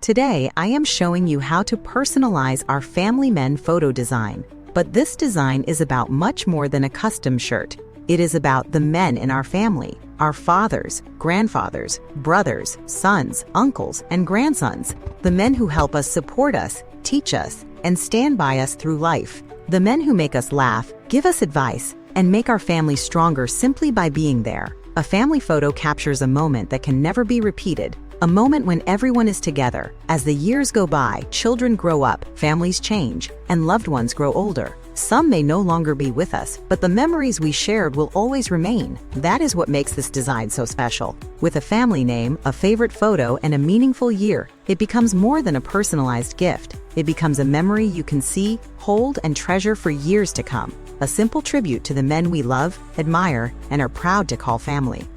Today, I am showing you how to personalize our Family Men photo design. But this design is about much more than a custom shirt. It is about the men in our family, our fathers, grandfathers, brothers, sons, uncles, and grandsons, the men who help us, support us, teach us, and stand by us through life. The men who make us laugh, give us advice, and make our family stronger simply by being there. A family photo captures a moment that can never be repeated. A moment when everyone is together. As the years go by, children grow up, families change, and loved ones grow older. Some may no longer be with us, but the memories we shared will always remain. That is what makes this design so special. With a family name, a favorite photo, and a meaningful year, it becomes more than a personalized gift. It becomes a memory you can see, hold, and treasure for years to come. A simple tribute to the men we love, admire, and are proud to call family.